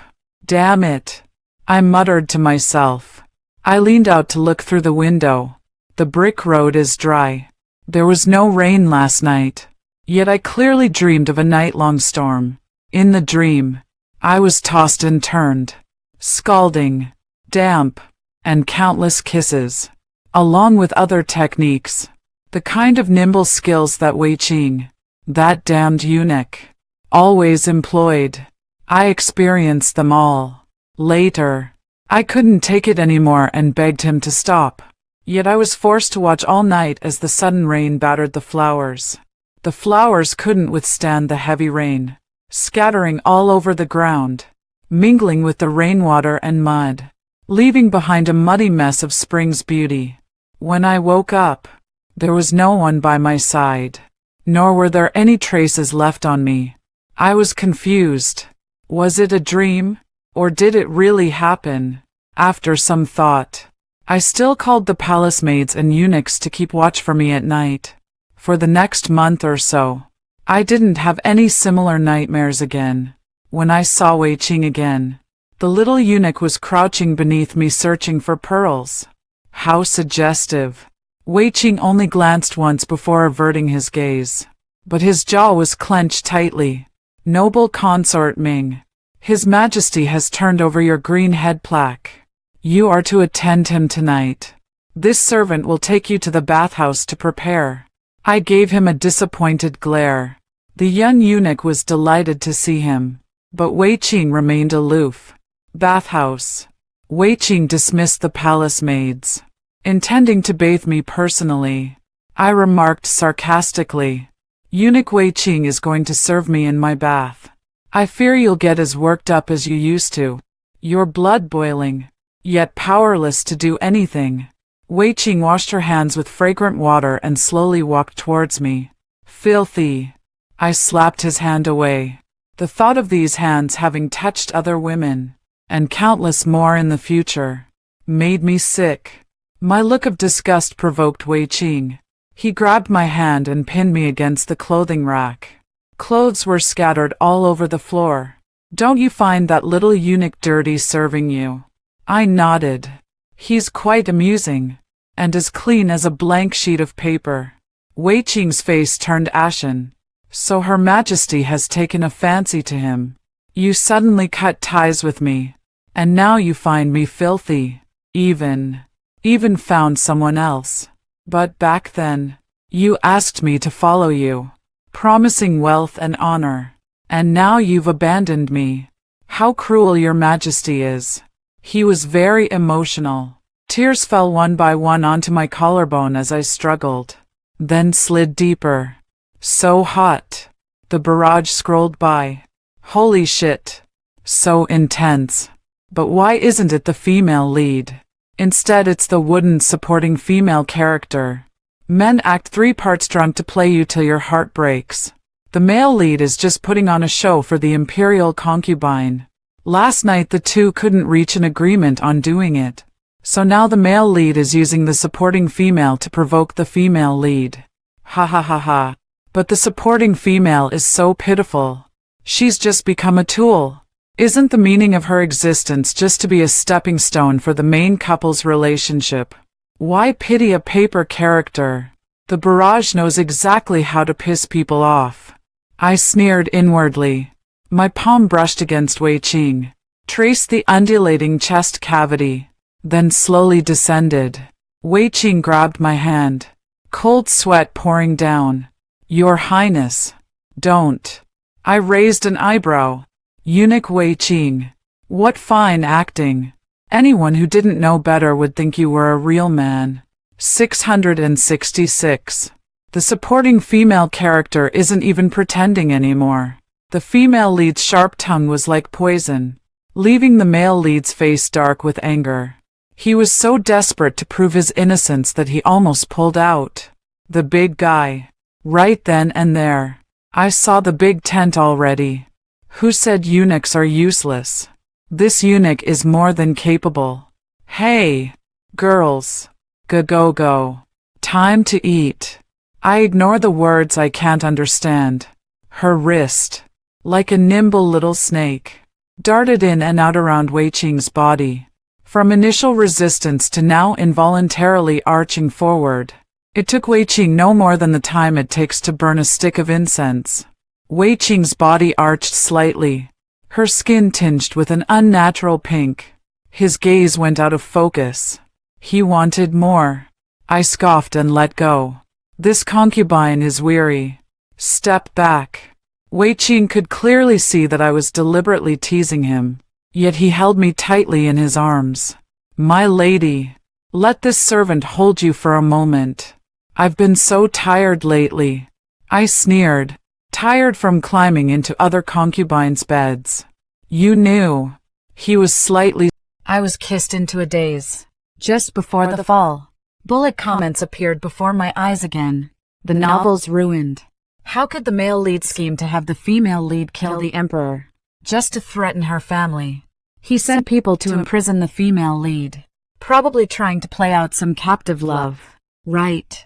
Speaker 1: Damn it, I muttered to myself. I leaned out to look through the window. The brick road is dry. There was no rain last night. Yet I clearly dreamed of a night-long storm. In the dream, I was tossed and turned. Scalding, damp, and countless kisses. Along with other techniques. The kind of nimble skills that Wei Qing, that damned eunuch, always employed. I experienced them all. Later, I couldn't take it anymore and begged him to stop. Yet I was forced to watch all night as the sudden rain battered the flowers. The flowers couldn't withstand the heavy rain, scattering all over the ground, mingling with the rainwater and mud, leaving behind a muddy mess of spring's beauty. When I woke up, there was no one by my side, nor were there any traces left on me. I was confused. Was it a dream, or did it really happen? After some thought, I still called the palace maids and eunuchs to keep watch for me at night. For the next month or so, I didn't have any similar nightmares again. When I saw Wei Qing again, the little eunuch was crouching beneath me searching for pearls. How suggestive. Wei Qing only glanced once before averting his gaze. But his jaw was clenched tightly. Noble consort Ming, His Majesty has turned over your green head plaque. You are to attend him tonight. This servant will take you to the bathhouse to prepare. I gave him a disappointed glare. The young eunuch was delighted to see him, but Wei Qing remained aloof. Bathhouse. Wei Qing dismissed the palace maids, intending to bathe me personally. I remarked sarcastically, Eunuch Wei Qing is going to serve me in my bath. I fear you'll get as worked up as you used to. Your blood boiling, yet powerless to do anything. Wei Qing washed her hands with fragrant water and slowly walked towards me. Filthy. I slapped his hand away. The thought of these hands having touched other women, and countless more in the future, made me sick. My look of disgust provoked Wei Qing. He grabbed my hand and pinned me against the clothing rack. Clothes were scattered all over the floor. Don't you find that little eunuch dirty serving you? I nodded. He's quite amusing, and as clean as a blank sheet of paper. Wei Qing's face turned ashen. So Her Majesty has taken a fancy to him. You suddenly cut ties with me, and now you find me filthy. Even found someone else. But back then, you asked me to follow you, promising wealth and honor. And now you've abandoned me. How cruel your Majesty is. He was very emotional. Tears fell one by one onto my collarbone as I struggled, then slid deeper. So hot. The barrage scrolled by. Holy shit. So intense. But why isn't it the female lead? Instead, it's the wooden supporting female character. Men act 3 parts drunk to play you till your heart breaks. The male lead is just putting on a show for the imperial concubine. Last night the two couldn't reach an agreement on doing it. So now the male lead is using the supporting female to provoke the female lead. Ha ha ha ha. But the supporting female is so pitiful. She's just become a tool. Isn't the meaning of her existence just to be a stepping stone for the main couple's relationship? Why pity a paper character? The barrage knows exactly how to piss people off. I sneered inwardly. My palm brushed against Wei Qing, traced the undulating chest cavity, then slowly descended. Wei Qing grabbed my hand, cold sweat pouring down. Your Highness, don't. I raised an eyebrow. Eunuch Wei Qing. What fine acting. Anyone who didn't know better would think you were a real man. 666. The supporting female character isn't even pretending anymore. The female lead's sharp tongue was like poison, leaving the male lead's face dark with anger. He was so desperate to prove his innocence that he almost pulled out the big guy. Right then and there, I saw the big tent already. Who said eunuchs are useless? This eunuch is more than capable. Hey, girls. Go. Time to eat. I ignore the words I can't understand. Her wrist, like a nimble little snake, darted in and out around Wei Qing's body. From initial resistance to now involuntarily arching forward. It took Wei Qing no more than the time it takes to burn a stick of incense. Wei Qing's body arched slightly, her skin tinged with an unnatural pink. His gaze went out of focus. He wanted more. I scoffed and let go. This concubine is weary. Step back. Wei Qing could clearly see that I was deliberately teasing him, yet he held me tightly in his arms. My lady, let this servant hold you for a moment. I've been so tired lately. I sneered, tired from climbing into other concubines' beds. You knew. He was slightly. I was kissed into a daze. Just before the fall, bullet comments appeared before my eyes again. The novel's ruined. How could the male lead scheme to have the female lead kill the emperor, just to threaten her family? He sent people to imprison the female lead, probably trying to play out some captive love. Right.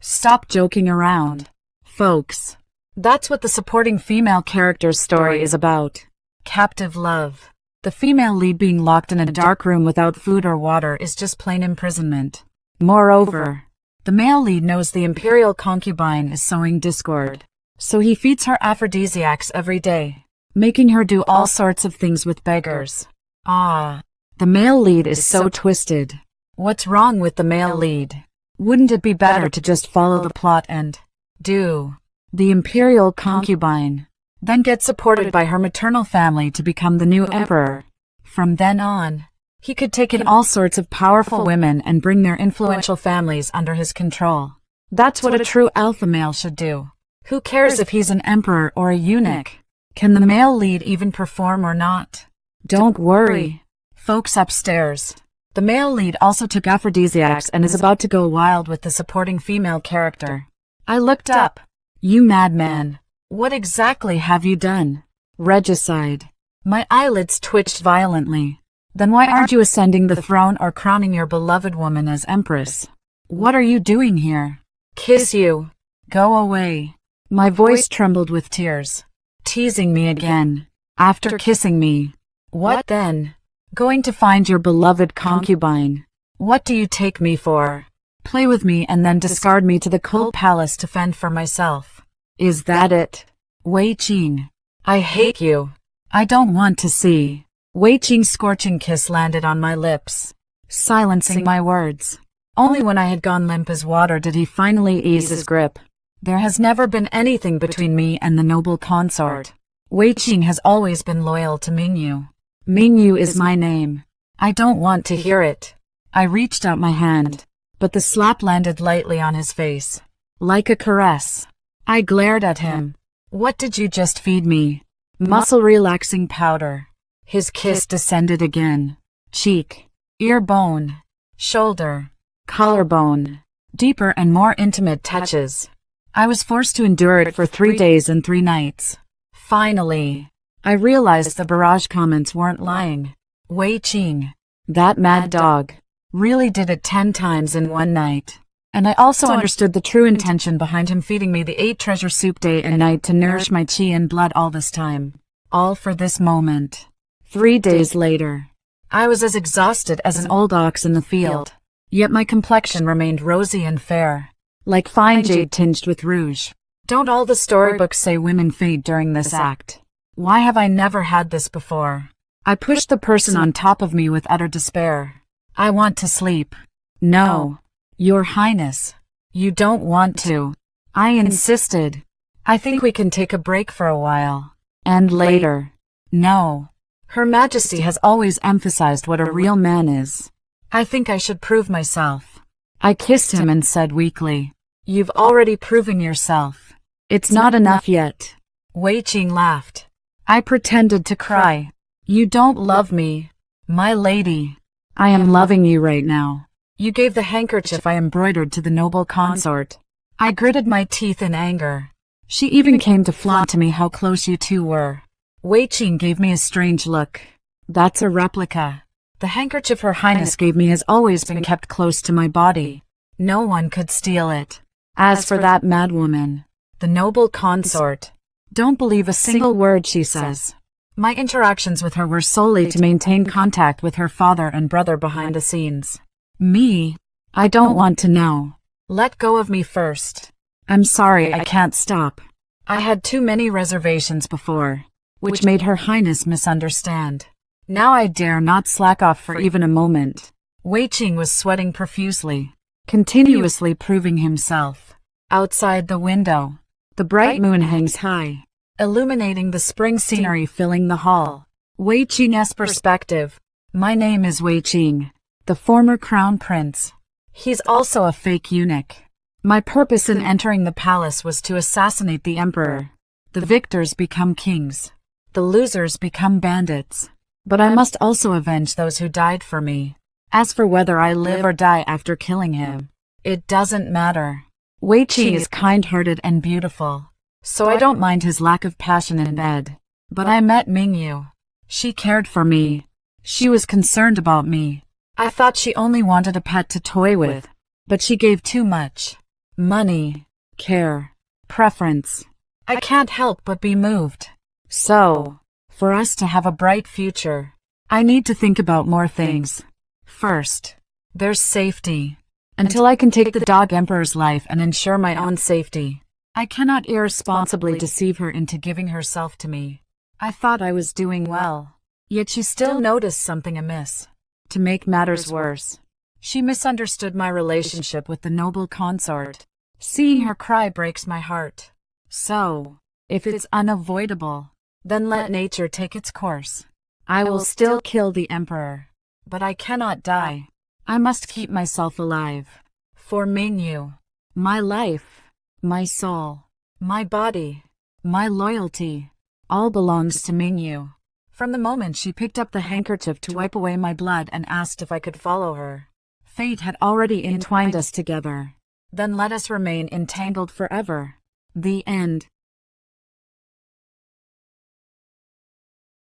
Speaker 1: Stop joking around, folks. That's what the supporting female character's story is about. Captive love. The female lead being locked in a dark room without food or water is just plain imprisonment. Moreover, the male lead knows the imperial concubine is sowing discord, so he feeds her aphrodisiacs every day, making her do all sorts of things with beggars. The male lead is so twisted. What's wrong with the male lead? Wouldn't it be better to just follow the plot and do the imperial concubine, then get supported by her maternal family to become the new emperor? From then on, he could take in all sorts of powerful women and bring their influential families under his control. That's what a true alpha male should do. Who cares if he's an emperor or a eunuch? Can the male lead even perform or not? Don't worry, folks upstairs. The male lead also took aphrodisiacs and is about to go wild with the supporting female character. I looked up. You madman. What exactly have you done? Regicide. My eyelids twitched violently. Then why aren't you ascending the throne or crowning your beloved woman as empress? What are you doing here? Kiss you. Go away. My voice trembled with tears. Teasing me again. After kissing me. What then? Going to find your beloved concubine. What do you take me for? Play with me and then discard me to the cold palace to fend for myself. Is that it? Wei Qing. I hate you. I don't want to see. Wei Qing's scorching kiss landed on my lips, silencing my words. Only when I had gone limp as water did he finally ease his grip. There has never been anything between me and the noble consort. Wei Qing has always been loyal to Mingyu. Mingyu is my name. I don't want to hear it. I reached out my hand, but the slap landed lightly on his face, like a caress. I glared at him. What did you just feed me? Muscle relaxing powder. His kiss descended again. Cheek, ear bone, shoulder, collarbone. Deeper and more intimate touches. I was forced to endure it for 3 days and 3 nights. Finally, I realized the barrage comments weren't lying. Wei Qing, that mad dog, really did it 10 times in one night. And I also understood the true intention behind him feeding me the 8 treasure soup day and night to nourish my chi and blood all this time. All for this moment. 3 days later, I was as exhausted as an old ox in the field. Yet my complexion remained rosy and fair, like fine jade tinged with rouge. Don't all the storybooks say women fade during this act? Why have I never had this before? I pushed the person on top of me with utter despair. I want to sleep. No, Your Highness. You don't want to. I insisted. I think we can take a break for a while. And later. No. Her Majesty has always emphasized what a real man is. I think I should prove myself. I kissed him and said weakly, You've already proven yourself. It's not enough yet. Wei Qing laughed. I pretended to cry. You don't love me, my lady. I am loving you right now. You gave the handkerchief I embroidered to the noble consort. I gritted my teeth in anger. She even came to flaunt to me how close you two were. Wei Qing gave me a strange look. That's a replica. The handkerchief Her Highness gave me has always been kept close to my body. No one could steal it. As for that madwoman, the noble consort, don't believe a single word she says. My interactions with her were solely to maintain contact with her father and brother behind the scenes. Me? I don't want to know. Let go of me first. I'm sorry, I can't stop. I had too many reservations before, which made Her Highness misunderstand. Now I dare not slack off for even a moment. Wei Qing was sweating profusely, continuously proving himself. Outside the window, the bright moon hangs high, illuminating the spring scenery filling the hall. Wei Qing's perspective. My name is Wei Qing, the former crown prince. He's also a fake eunuch. My purpose in entering the palace was to assassinate the emperor. The victors become kings. The losers become bandits. But I must also avenge those who died for me. As for whether I live or die after killing him, it doesn't matter. Wei Qing is kind-hearted and beautiful, so I don't mind his lack of passion in bed. But I met Mingyu. She cared for me. She was concerned about me. I thought she only wanted a pet to toy with, but she gave too much. Money, care, preference. I can't help but be moved. So, for us to have a bright future, I need to think about more things. First, there's safety. Until I can take the dog emperor's life and ensure my own safety, I cannot irresponsibly deceive her into giving herself to me. I thought I was doing well, yet she still noticed something amiss. To make matters worse, she misunderstood my relationship with the noble consort. Seeing her cry breaks my heart. So, if it's unavoidable, then let nature take its course. I will still kill the emperor, but I cannot die. I must keep myself alive. For Mingyu, my life, my soul, my body, my loyalty, all belongs to Mingyu. From the moment she picked up the handkerchief to wipe away my blood and asked if I could follow her, fate had already entwined us together. Then let us remain entangled forever. The end.